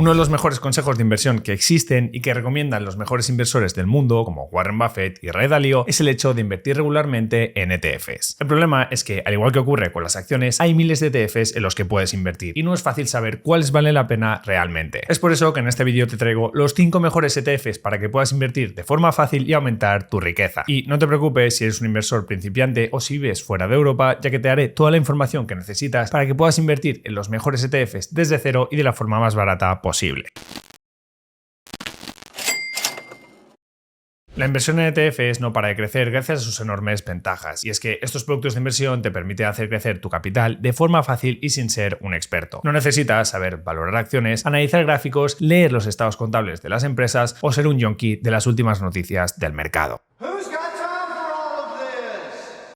Uno de los mejores consejos de inversión que existen y que recomiendan los mejores inversores del mundo, como Warren Buffett y Ray Dalio, es el hecho de invertir regularmente en ETFs. El problema es que, al igual que ocurre con las acciones, hay miles de ETFs en los que puedes invertir y no es fácil saber cuáles valen la pena realmente. Es por eso que en este vídeo te traigo los 5 mejores ETFs para que puedas invertir de forma fácil y aumentar tu riqueza. Y no te preocupes si eres un inversor principiante o si vives fuera de Europa, ya que te daré toda la información que necesitas para que puedas invertir en los mejores ETFs desde cero y de la forma más barata posible. La inversión en ETFs no para de crecer gracias a sus enormes ventajas, y es que estos productos de inversión te permiten hacer crecer tu capital de forma fácil y sin ser un experto. No necesitas saber valorar acciones, analizar gráficos, leer los estados contables de las empresas o ser un yonki de las últimas noticias del mercado.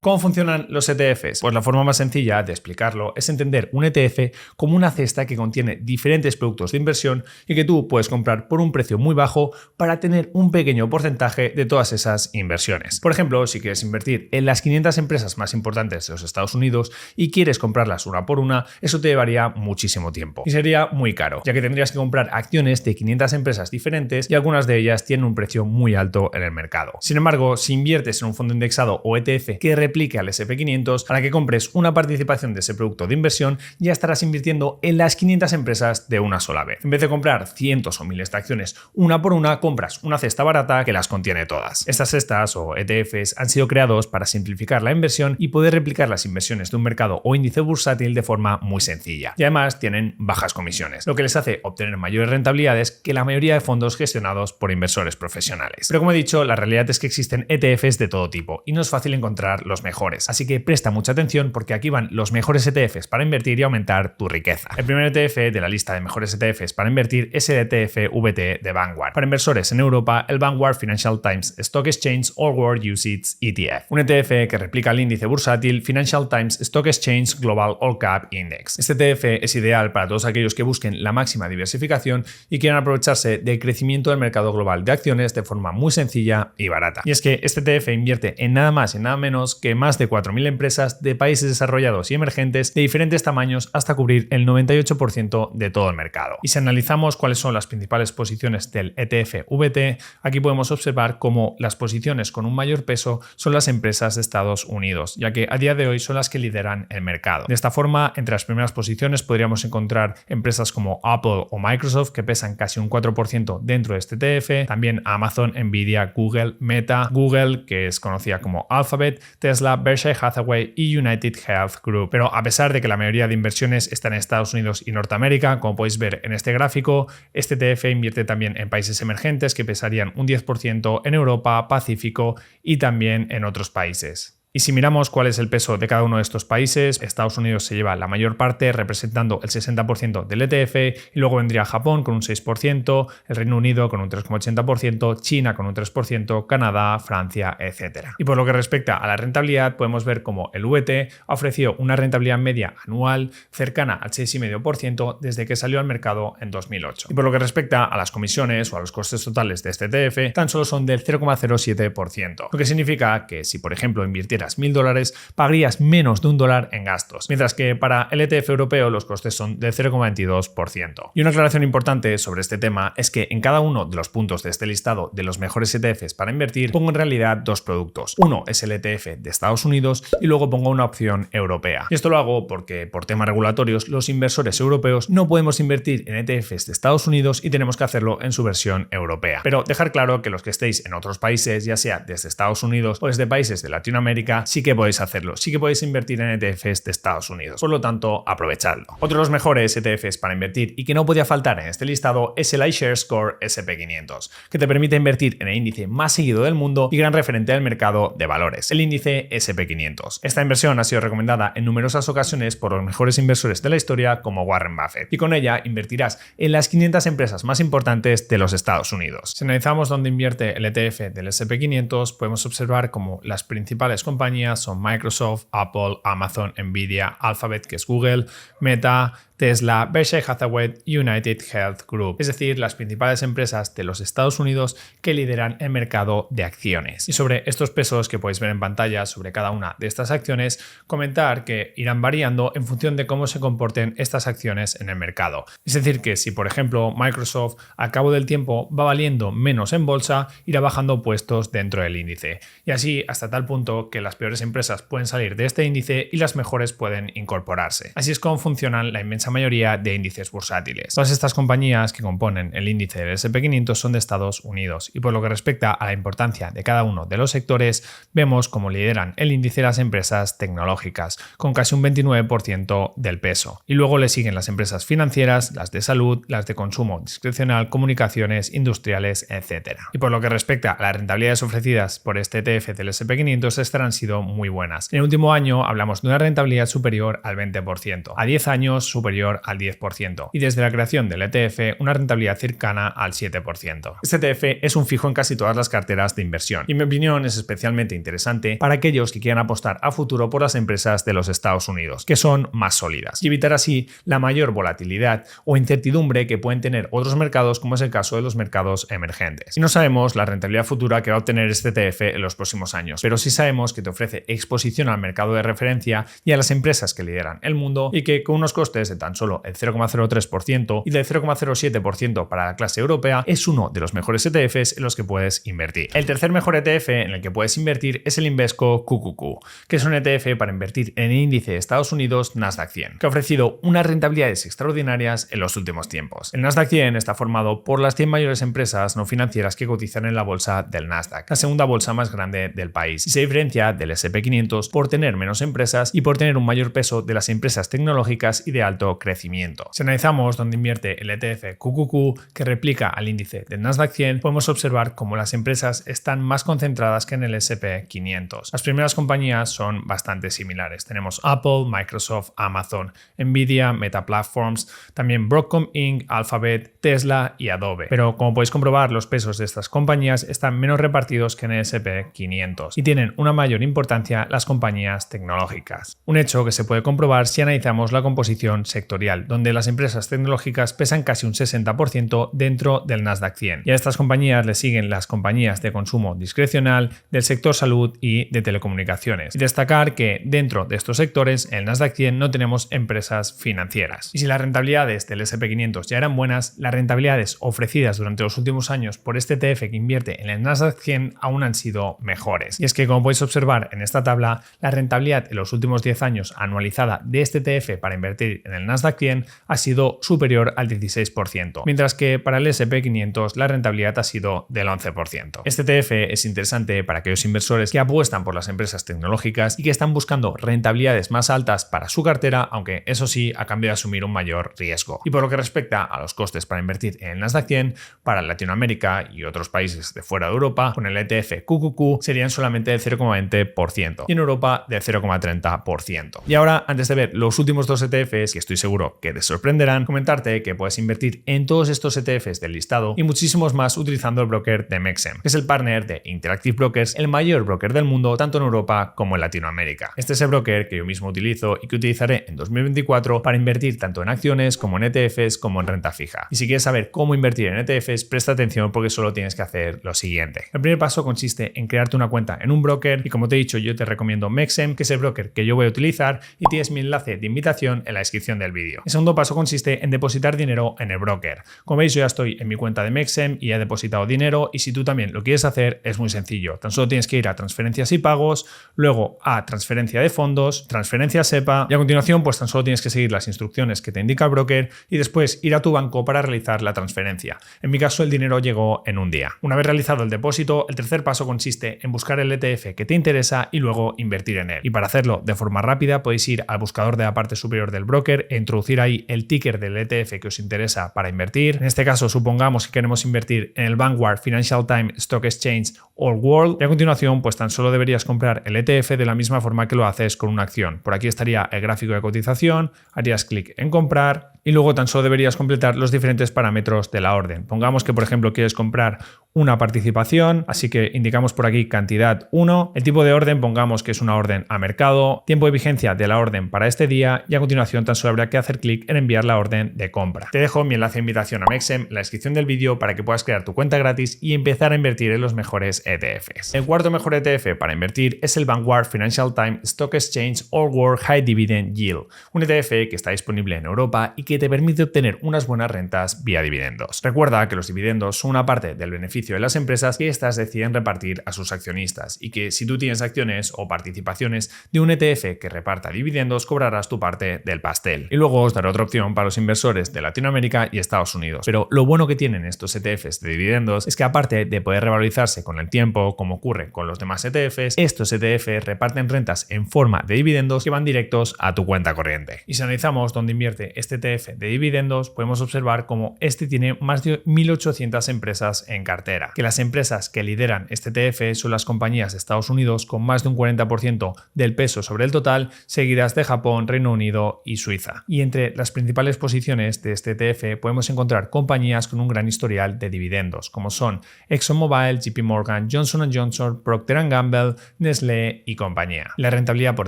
¿Cómo funcionan los ETFs? Pues la forma más sencilla de explicarlo es entender un ETF como una cesta que contiene diferentes productos de inversión y que tú puedes comprar por un precio muy bajo para tener un pequeño porcentaje de todas esas inversiones. Por ejemplo, si quieres invertir en las 500 empresas más importantes de los Estados Unidos y quieres comprarlas una por una, eso te llevaría muchísimo tiempo y sería muy caro, ya que tendrías que comprar acciones de 500 empresas diferentes y algunas de ellas tienen un precio muy alto en el mercado. Sin embargo, si inviertes en un fondo indexado o ETF que replique al SP500, a la que compres una participación de ese producto de inversión, ya estarás invirtiendo en las 500 empresas de una sola vez. En vez de comprar cientos o miles de acciones una por una, compras una cesta barata que las contiene todas. Estas cestas o ETFs han sido creados para simplificar la inversión y poder replicar las inversiones de un mercado o índice bursátil de forma muy sencilla. Y además tienen bajas comisiones, lo que les hace obtener mayores rentabilidades que la mayoría de fondos gestionados por inversores profesionales. Pero como he dicho, la realidad es que existen ETFs de todo tipo y no es fácil encontrar los mejores, así que presta mucha atención porque aquí van los mejores ETFs para invertir y aumentar tu riqueza. El primer ETF de la lista de mejores ETFs para invertir es el ETF VT de Vanguard. Para inversores en Europa, el Vanguard Financial Times Stock Exchange All World UCITS ETF, un ETF que replica el índice bursátil Financial Times Stock Exchange Global All Cap Index. Este ETF es ideal para todos aquellos que busquen la máxima diversificación y quieran aprovecharse del crecimiento del mercado global de acciones de forma muy sencilla y barata. Y es que este ETF invierte en nada más y nada menos que más de 4.000 empresas de países desarrollados y emergentes de diferentes tamaños hasta cubrir el 98% de todo el mercado. Y si analizamos cuáles son las principales posiciones del ETF VT, aquí podemos observar cómo las posiciones con un mayor peso son las empresas de Estados Unidos, ya que a día de hoy son las que lideran el mercado. De esta forma, entre las primeras posiciones podríamos encontrar empresas como Apple o Microsoft, que pesan casi un 4% dentro de este ETF, también Amazon, Nvidia, Google, Meta, Google, que es conocida como Alphabet, Tesla, Berkshire Hathaway y United Health Group. Pero a pesar de que la mayoría de inversiones están en Estados Unidos y Norteamérica, como podéis ver en este gráfico, este ETF invierte también en países emergentes que pesarían un 10% en Europa, Pacífico y también en otros países. Y si miramos cuál es el peso de cada uno de estos países, Estados Unidos se lleva la mayor parte, representando el 60% del ETF, y luego vendría Japón con un 6%, el Reino Unido con un 3,80%, China con un 3%, Canadá, Francia, etc. Y por lo que respecta a la rentabilidad, podemos ver cómo el VT ha ofrecido una rentabilidad media anual cercana al 6,5% desde que salió al mercado en 2008. Y por lo que respecta a las comisiones o a los costes totales de este ETF, tan solo son del 0,07%, lo que significa que si por ejemplo invirtieras $1.000, pagarías menos de $1 en gastos, mientras que para el ETF europeo los costes son del 0,22%. Y una aclaración importante sobre este tema es que en cada uno de los puntos de este listado de los mejores ETFs para invertir pongo en realidad dos productos. Uno es el ETF de Estados Unidos y luego pongo una opción europea. Y esto lo hago porque por temas regulatorios los inversores europeos no podemos invertir en ETFs de Estados Unidos y tenemos que hacerlo en su versión europea. Pero dejar claro que los que estéis en otros países, ya sea desde Estados Unidos o desde países de Latinoamérica, sí que podéis hacerlo, sí que podéis invertir en ETFs de Estados Unidos, por lo tanto aprovechadlo. Otro de los mejores ETFs para invertir y que no podía faltar en este listado es el iShares Core SP500, que te permite invertir en el índice más seguido del mundo y gran referente del mercado de valores, el índice SP500. Esta inversión ha sido recomendada en numerosas ocasiones por los mejores inversores de la historia como Warren Buffett, y con ella invertirás en las 500 empresas más importantes de los Estados Unidos. Si analizamos dónde invierte el ETF del SP500, podemos observar cómo las principales compañías son Microsoft, Apple, Amazon, Nvidia, Alphabet, que es Google, Meta, Tesla, Berkshire Hathaway, United Health Group, es decir, las principales empresas de los Estados Unidos que lideran el mercado de acciones. Y sobre estos pesos que podéis ver en pantalla sobre cada una de estas acciones, comentar que irán variando en función de cómo se comporten estas acciones en el mercado. Es decir, que si por ejemplo Microsoft al cabo del tiempo va valiendo menos en bolsa, irá bajando puestos dentro del índice. Y así hasta tal punto que las peores empresas pueden salir de este índice y las mejores pueden incorporarse. Así es como funcionan la inmensa mayoría de índices bursátiles. Todas estas compañías que componen el índice del S&P 500 son de Estados Unidos y por lo que respecta a la importancia de cada uno de los sectores, vemos cómo lideran el índice las empresas tecnológicas, con casi un 29% del peso. Y luego le siguen las empresas financieras, las de salud, las de consumo discrecional, comunicaciones, industriales, etc. Y por lo que respecta a las rentabilidades ofrecidas por este ETF del S&P 500, estas han sido muy buenas. En el último año hablamos de una rentabilidad superior al 20%, a 10 años superior al 10% y desde la creación del ETF una rentabilidad cercana al 7%. Este ETF es un fijo en casi todas las carteras de inversión y en mi opinión es especialmente interesante para aquellos que quieran apostar a futuro por las empresas de los Estados Unidos, que son más sólidas, y evitar así la mayor volatilidad o incertidumbre que pueden tener otros mercados, como es el caso de los mercados emergentes. Y no sabemos la rentabilidad futura que va a obtener este ETF en los próximos años, pero sí sabemos que te ofrece exposición al mercado de referencia y a las empresas que lideran el mundo y que con unos costes de tan solo el 0,03% y del 0,07% para la clase europea es uno de los mejores ETFs en los que puedes invertir. El tercer mejor ETF en el que puedes invertir es el Invesco QQQ, que es un ETF para invertir en el índice de Estados Unidos Nasdaq 100, que ha ofrecido unas rentabilidades extraordinarias en los últimos tiempos. El Nasdaq 100 está formado por las 100 mayores empresas no financieras que cotizan en la bolsa del Nasdaq, la segunda bolsa más grande del país, y se diferencia del S&P 500 por tener menos empresas y por tener un mayor peso de las empresas tecnológicas y de alto crecimiento. Si analizamos dónde invierte el ETF QQQ, que replica al índice del Nasdaq 100, podemos observar cómo las empresas están más concentradas que en el S&P 500. Las primeras compañías son bastante similares. Tenemos Apple, Microsoft, Amazon, Nvidia, Meta Platforms, también Broadcom Inc., Alphabet, Tesla y Adobe. Pero como podéis comprobar, los pesos de estas compañías están menos repartidos que en el S&P 500 y tienen una mayor importancia las compañías tecnológicas. Un hecho que se puede comprobar si analizamos la composición sectorial, donde las empresas tecnológicas pesan casi un 60% dentro del Nasdaq 100. Y a estas compañías le siguen las compañías de consumo discrecional, del sector salud y de telecomunicaciones. Y destacar que dentro de estos sectores, en el Nasdaq 100 no tenemos empresas financieras. Y si las rentabilidades del S&P 500 ya eran buenas, las rentabilidades ofrecidas durante los últimos años por este ETF que invierte en el Nasdaq 100 aún han sido mejores. Y es que, como podéis observar en esta tabla, la rentabilidad en los últimos 10 años anualizada de este ETF para invertir en el Nasdaq 100 ha sido superior al 16%, mientras que para el S&P 500 la rentabilidad ha sido del 11%. Este ETF es interesante para aquellos inversores que apuestan por las empresas tecnológicas y que están buscando rentabilidades más altas para su cartera, aunque eso sí, a cambio de asumir un mayor riesgo. Y por lo que respecta a los costes para invertir en el Nasdaq 100, para Latinoamérica y otros países de fuera de Europa, con el ETF QQQ serían solamente del 0,20% y en Europa del 0,30%. Y ahora, antes de ver los últimos dos ETFs, que estoy seguro que te sorprenderán, comentarte que puedes invertir en todos estos ETFs del listado y muchísimos más utilizando el broker de Mexem, que es el partner de Interactive Brokers, el mayor broker del mundo, tanto en Europa como en Latinoamérica. Este es el broker que yo mismo utilizo y que utilizaré en 2024 para invertir tanto en acciones como en ETFs como en renta fija. Y si quieres saber cómo invertir en ETFs, presta atención porque solo tienes que hacer lo siguiente. El primer paso consiste en crearte una cuenta en un broker y, como te he dicho, yo te recomiendo Mexem, que es el broker que yo voy a utilizar, y tienes mi enlace de invitación en la descripción del vídeo. El segundo paso consiste en depositar dinero en el broker. Como veis, yo ya estoy en mi cuenta de Mexem y he depositado dinero, y si tú también lo quieres hacer es muy sencillo. Tan solo tienes que ir a transferencias y pagos, luego a transferencia de fondos, transferencia SEPA, y a continuación pues tan solo tienes que seguir las instrucciones que te indica el broker y después ir a tu banco para realizar la transferencia. En mi caso el dinero llegó en un día. Una vez realizado el depósito, el tercer paso consiste en buscar el ETF que te interesa y luego invertir en él. Y para hacerlo de forma rápida podéis ir al buscador de la parte superior del broker e introducir ahí el ticker del ETF que os interesa para invertir. En este caso supongamos que queremos invertir en el Vanguard Financial Times Stock Exchange All World, y a continuación pues tan solo deberías comprar el ETF de la misma forma que lo haces con una acción. Por aquí estaría el gráfico de cotización, harías clic en comprar, Y luego tan solo deberías completar los diferentes parámetros de la orden. Pongamos que, por ejemplo, quieres comprar una participación, así que indicamos por aquí cantidad 1, el tipo de orden pongamos que es una orden a mercado, tiempo de vigencia de la orden para este día y a continuación tan solo habrá que hacer clic en enviar la orden de compra. Te dejo mi enlace de invitación a Mexem en la descripción del vídeo para que puedas crear tu cuenta gratis y empezar a invertir en los mejores ETFs. El cuarto mejor ETF para invertir es el Vanguard Financial Times Stock Exchange All World High Dividend Yield, un ETF que está disponible en Europa y que te permite obtener unas buenas rentas vía dividendos. Recuerda que los dividendos son una parte del beneficio de las empresas que éstas deciden repartir a sus accionistas y que si tú tienes acciones o participaciones de un ETF que reparta dividendos cobrarás tu parte del pastel. Y luego os daré otra opción para los inversores de Latinoamérica y Estados Unidos. Pero lo bueno que tienen estos ETFs de dividendos es que aparte de poder revalorizarse con el tiempo, como ocurre con los demás ETFs, estos ETFs reparten rentas en forma de dividendos que van directos a tu cuenta corriente. Y si analizamos dónde invierte este ETF de dividendos, podemos observar cómo este tiene más de 1.800 empresas en cartera, que las empresas que lideran este ETF son las compañías de Estados Unidos con más de un 40% del peso sobre el total, seguidas de Japón, Reino Unido y Suiza. Y entre las principales posiciones de este ETF podemos encontrar compañías con un gran historial de dividendos, como son ExxonMobil, JP Morgan, Johnson & Johnson, Procter & Gamble, Nestlé y compañía. La rentabilidad por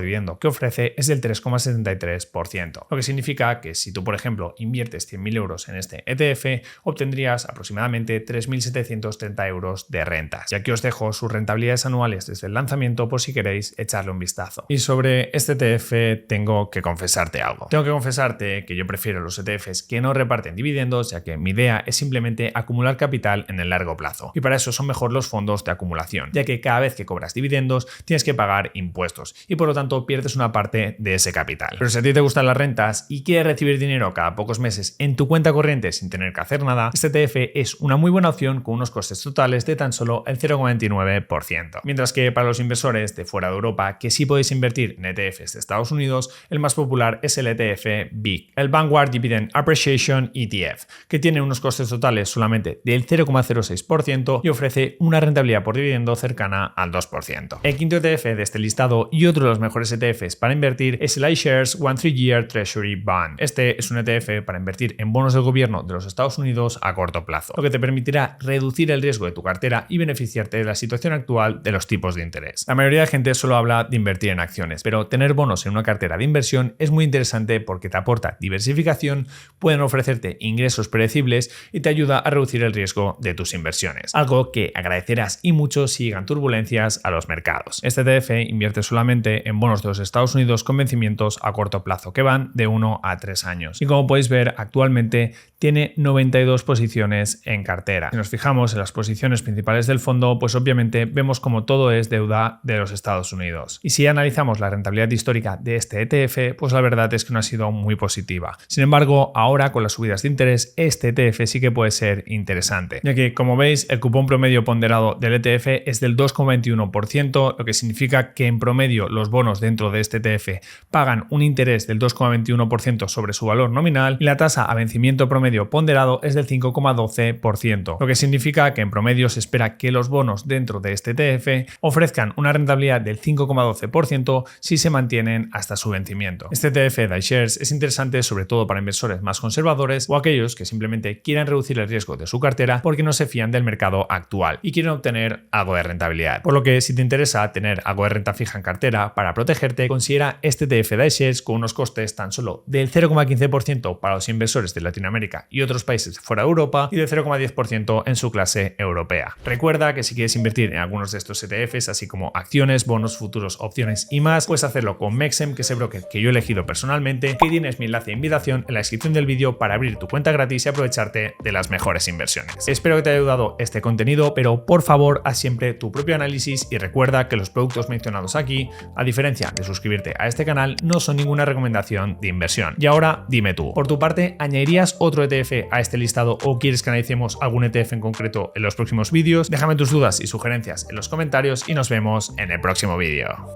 dividendo que ofrece es del 3,73%, lo que significa que si tú, por ejemplo, inviertes 100.000 euros en este ETF, obtendrías aproximadamente 3.730 euros de rentas. Y aquí os dejo sus rentabilidades anuales desde el lanzamiento por si queréis echarle un vistazo. Y sobre este ETF tengo que confesarte algo. Tengo que confesarte que yo prefiero los ETFs que no reparten dividendos, ya que mi idea es simplemente acumular capital en el largo plazo. Y para eso son mejor los fondos de acumulación, ya que cada vez que cobras dividendos tienes que pagar impuestos y por lo tanto pierdes una parte de ese capital. Pero si a ti te gustan las rentas y quieres recibir dinero cada pocos meses en tu cuenta corriente sin tener que hacer nada, este ETF es una muy buena opción con unos costes totales de tan solo el 0,29%. Mientras que para los inversores de fuera de Europa que sí podéis invertir en ETFs de Estados Unidos, el más popular es el ETF VIG, el Vanguard Dividend Appreciation ETF, que tiene unos costes totales solamente del 0,06% y ofrece una rentabilidad por dividendo cercana al 2%. El quinto ETF de este listado y otro de los mejores ETFs para invertir es el iShares 1-3-Year Treasury Bond. Este es un ETF para invertir en bonos del gobierno de los Estados Unidos a corto plazo, lo que te permitirá reducir el riesgo de tu cartera y beneficiarte de la situación actual de los tipos de interés. La mayoría de gente solo habla de invertir en acciones, pero tener bonos en una cartera de inversión es muy interesante porque te aporta diversificación, pueden ofrecerte ingresos predecibles y te ayuda a reducir el riesgo de tus inversiones, algo que agradecerás y mucho si llegan turbulencias a los mercados. Este ETF invierte solamente en bonos de los Estados Unidos con vencimientos a corto plazo que van de 1 a 3 años y como podéis ver actualmente tiene 92 posiciones en cartera. Si nos fijamos en las posiciones principales del fondo, pues obviamente vemos como todo es deuda de los Estados Unidos. Y si analizamos la rentabilidad histórica de este ETF, pues la verdad es que no ha sido muy positiva. Sin embargo, ahora con las subidas de interés, este ETF sí que puede ser interesante, ya que como veis el cupón promedio ponderado del ETF es del 2,21%, lo que significa que en promedio los bonos dentro de este ETF pagan un interés del 2,21% sobre su valor nominal y la tasa a vencimiento promedio ponderado es del 5,12%, lo que significa que en promedio se espera que los bonos dentro de este ETF ofrezcan una rentabilidad del 5,12% si se mantienen hasta su vencimiento. Este ETF de iShares es interesante sobre todo para inversores más conservadores o aquellos que simplemente quieran reducir el riesgo de su cartera porque no se fían del mercado actual y quieren obtener algo de rentabilidad. Por lo que si te interesa tener algo de renta fija en cartera para protegerte, considera este ETF de iShares con unos costes tan solo del 0,15% para los inversores de Latinoamérica y otros países fuera de Europa y del 0,10% en su clase europea. Recuerda que si quieres invertir en algunos de estos ETFs, así como acciones, bonos, futuros, opciones y más, puedes hacerlo con Mexem, que es el broker que yo he elegido personalmente, que tienes mi enlace de invitación en la descripción del vídeo para abrir tu cuenta gratis y aprovecharte de las mejores inversiones. Espero que te haya ayudado este contenido, pero por favor haz siempre tu propio análisis y recuerda que los productos mencionados aquí, a diferencia de suscribirte a este canal, no son ninguna recomendación de inversión. Y ahora dime tú, por tu parte, ¿añadirías otro ETF a este listado o quieres que analicemos algún ETF en concreto en los próximos vídeos? Déjame tus dudas y sugerencias en los comentarios y nos vemos en el próximo vídeo.